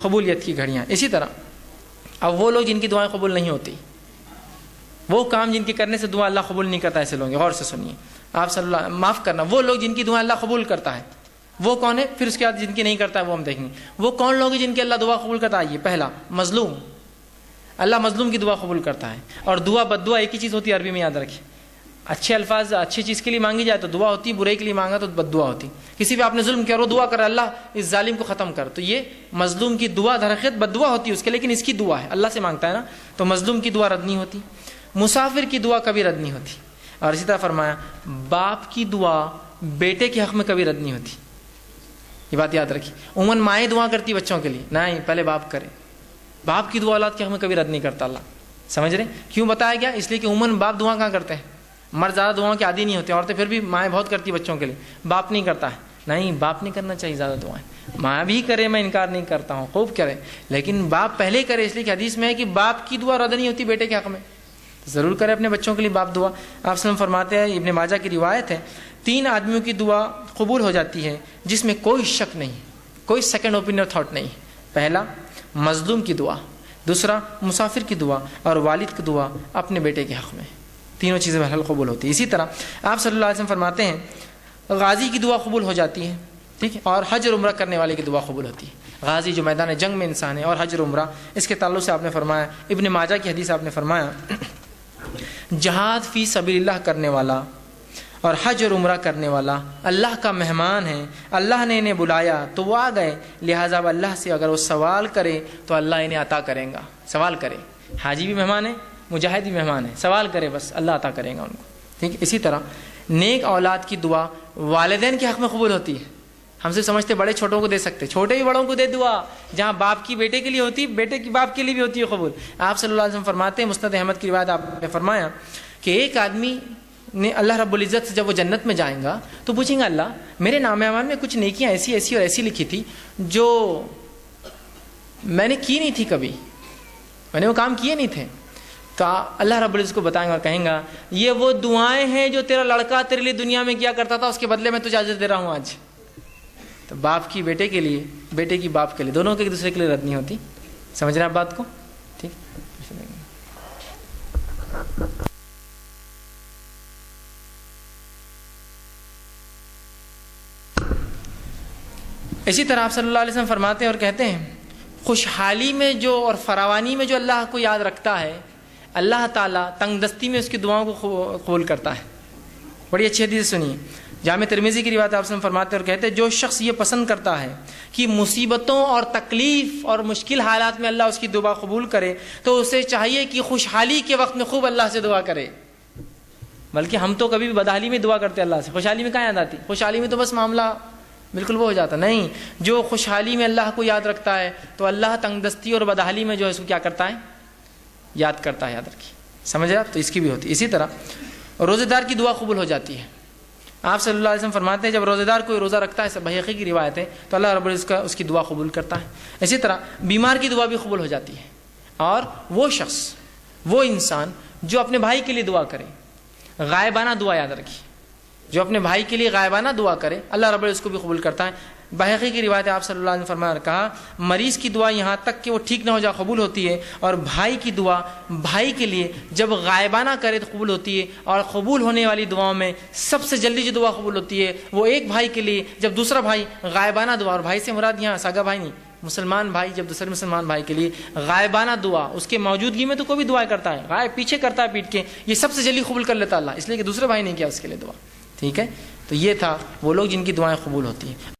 قبولیت کی گھڑیاں. اسی طرح اب وہ لوگ جن کی دعائیں قبول نہیں ہوتی، وہ کام جن کے کرنے سے دعا اللہ قبول نہیں کرتا، ایسے لوگ غور سے سنیے. آپ صلی اللہ معاف کرنا، وہ لوگ جن کی دعائیں اللہ قبول کرتا ہے وہ کون ہے؟ پھر اس کے بعد جن کی نہیں کرتا ہے وہ ہم دیکھیں گے. وہ کون لوگ ہیں جن کی اللہ دعا قبول کرتا ہے؟ یہ پہلا مظلوم. اللہ مظلوم کی دعا قبول کرتا ہے. اور دعا بد دعا ایک ہی چیز ہوتی ہے، عربی میں یاد رکھیے. اچھے الفاظ اچھی چیز کے لیے مانگی جائے تو دعا ہوتی ہے، برے کے لیے مانگا تو بد دعا ہوتی. کسی پہ آپ نے ظلم کیا اور وہ دعا کر اللہ اس ظالم کو ختم کر، تو یہ مظلوم کی دعا درخت بد دعا ہوتی ہے اس کے، لیکن اس کی دعا ہے اللہ سے مانگتا ہے نا، تو مظلوم کی دعا رد نہیں ہوتی. مسافر کی دعا کبھی رد نہیں ہوتی. اور اسی طرح فرمایا باپ کی دعا بیٹے کے حق میں کبھی رد نہیں ہوتی. یہ بات یاد رکھیے. عموماً مائیں دعا کرتی بچوں کے لیے، نہیں پہلے باپ کرے. باپ کی دعا اولاد کے حق میں کبھی رد نہیں کرتا اللہ. سمجھ رہے کیوں بتایا گیا؟ اس لیے کہ عموماً باپ دعا کہاں کرتے ہیں؟ مرد زیادہ دعاؤں کے عادی نہیں ہوتے، عورتیں پھر بھی مائیں بہت کرتی بچوں کے لیے، باپ نہیں کرتا ہے. نہیں، باپ نہیں کرنا چاہیے زیادہ دعائیں. ماں بھی کرے، میں انکار نہیں کرتا ہوں، خوب کرے، لیکن باپ پہلے کرے. اس لیے کہ حدیث میں ہے کہ باپ کی دعا رد نہیں ہوتی بیٹے کے حق میں. ضرور کرے اپنے بچوں کے لیے باپ دعا. آپ وسلم فرماتے ہیں، ابن ماجہ کی روایت ہے، 3 آدمیوں کی دعا قبول ہو جاتی ہے جس میں کوئی شک نہیں، کوئی سیکنڈ اوپینین اور تھاٹ نہیں. پہلا مظلوم کی دعا، دوسرا مسافر کی دعا، اور والد کی دعا اپنے بیٹے کے حق میں. تینوں چیزیں بہرحال قبول ہوتی ہے. اسی طرح آپ صلی اللہ علیہ وسلم فرماتے ہیں غازی کی دعا قبول ہو جاتی ہے، ٹھیک ہے، اور حج اور عمرہ کرنے والے کی دعا قبول ہوتی ہے. غازی جو میدان جنگ میں انسان ہے، اور حج اور عمرہ، اس کے تعلق سے آپ نے فرمایا، ابن ماجہ کی حدیث آپ نے فرمایا جہاد فی سبیل اللہ کرنے والا اور حج اور عمرہ کرنے والا اللہ کا مہمان ہے. اللہ نے انہیں بلایا تو وہ آ گئے، لہٰذا اللہ سے اگر وہ سوال کرے تو اللہ انہیں عطا کرے گا. سوال کرے، حاجی بھی مہمان ہے، مجاہد بھی مہمان ہے، سوال کرے بس اللہ عطا کرے گا ان کو. ٹھیک ہے. اسی طرح نیک اولاد کی دعا والدین کے حق میں قبول ہوتی ہے. ہم سے سمجھتے بڑے چھوٹوں کو دے سکتے، چھوٹے بھی بڑوں کو دے دعا. جہاں باپ کی بیٹے کے لیے ہوتی ہے، بیٹے کی باپ کے لیے بھی ہوتی ہے قبول. آپ صلی اللہ علیہ وسلم فرماتے ہیں، مسند احمد کی روایت آپ نے فرمایا کہ ایک آدمی نے اللہ رب العزت سے جب وہ جنت میں جائیں گا تو پوچھیں گا اللہ میرے نام اعمال میں کچھ نیکیاں ایسی ایسی اور ایسی لکھی تھی جو میں نے کی نہیں تھی، کبھی میں نے وہ کام کیے نہیں تھے. تو اللہ رب العزت کو بتائیں گا اور کہیں گا یہ وہ دعائیں ہیں جو تیرا لڑکا تیرے لیے دنیا میں کیا کرتا تھا، اس کے بدلے میں تجھے اجر دے رہا ہوں آج. تو باپ کی بیٹے کے لیے، بیٹے کی باپ کے لیے، دونوں کے ایک دوسرے کے لیے رد نہیں ہوتی. سمجھ رہے ہیں آپ بات کو؟ ٹھیک. اسی طرح آپ صلی اللہ علیہ وسلم فرماتے ہیں اور کہتے ہیں خوشحالی میں جو اور فراوانی میں جو اللہ کو یاد رکھتا ہے، اللہ تعالیٰ تنگ دستی میں اس کی دعاؤں کو قبول کرتا ہے. بڑی اچھی حدیث سنیے، جامع ترمذی کی روایت آپ سے فرماتے ہیں اور کہتے ہیں جو شخص یہ پسند کرتا ہے کہ مصیبتوں اور تکلیف اور مشکل حالات میں اللہ اس کی دعا قبول کرے تو اسے چاہیے کہ خوشحالی کے وقت میں خوب اللہ سے دعا کرے. بلکہ ہم تو کبھی بھی بدحالی میں دعا کرتے اللہ سے، خوشحالی میں کہاں یاد آتی؟ خوشحالی میں تو بس معاملہ بالکل وہ ہو جاتا. نہیں، جو خوشحالی میں اللہ کو یاد رکھتا ہے تو اللہ تنگ دستی اور بدحالی میں جو ہے اس کو کیا کرتا ہے؟ یاد کرتا ہے. یاد رکھیے. سمجھ رہے آپ؟ تو اس کی بھی ہوتی ہے. اسی طرح روزے دار کی دعا قبول ہو جاتی ہے. آپ صلی اللہ علیہ وسلم فرماتے ہیں جب روزے دار کوئی روزہ رکھتا ہے، بحقی کی روایت ہے، تو اللہ رب العزت اس کی دعا قبول کرتا ہے. اسی طرح بیمار کی دعا بھی قبول ہو جاتی ہے. اور وہ شخص، وہ انسان جو اپنے بھائی کے لیے دعا کرے، غائبانہ دعا، یاد رکھیے، جو اپنے بھائی کے لیے غائبانہ دعا کرے اللہ رب العزت کو بھی قبول کرتا ہے. بحقی کی روایت ہے، آپ صلی اللہ علیہ وسلم فرمایا اور کہا مریض کی دعا یہاں تک کہ وہ ٹھیک نہ ہو جائے قبول ہوتی ہے، اور بھائی کی دعا بھائی کے لیے جب غائبانہ کرے تو قبول ہوتی ہے. اور قبول ہونے والی دعاؤں میں سب سے جلدی جو دعا قبول ہوتی ہے وہ ایک بھائی کے لیے جب دوسرا بھائی غائبانہ دعا، اور بھائی سے مراد یہاں سگا بھائی نہیں، مسلمان بھائی جب دوسرے مسلمان بھائی کے لیے غائبانہ دعا، اس کے موجودگی میں تو کوئی بھی دعائیں کرتا ہے، غائب پیچھے کرتا ہے پیٹ کے، یہ سب سے جلدی قبول کر لیتا اللہ، اس لیے کہ دوسرے بھائی نے کیا اس کے لیے دعا. ٹھیک ہے. تو یہ تھا وہ لوگ جن کی دعائیں قبول ہوتی ہیں.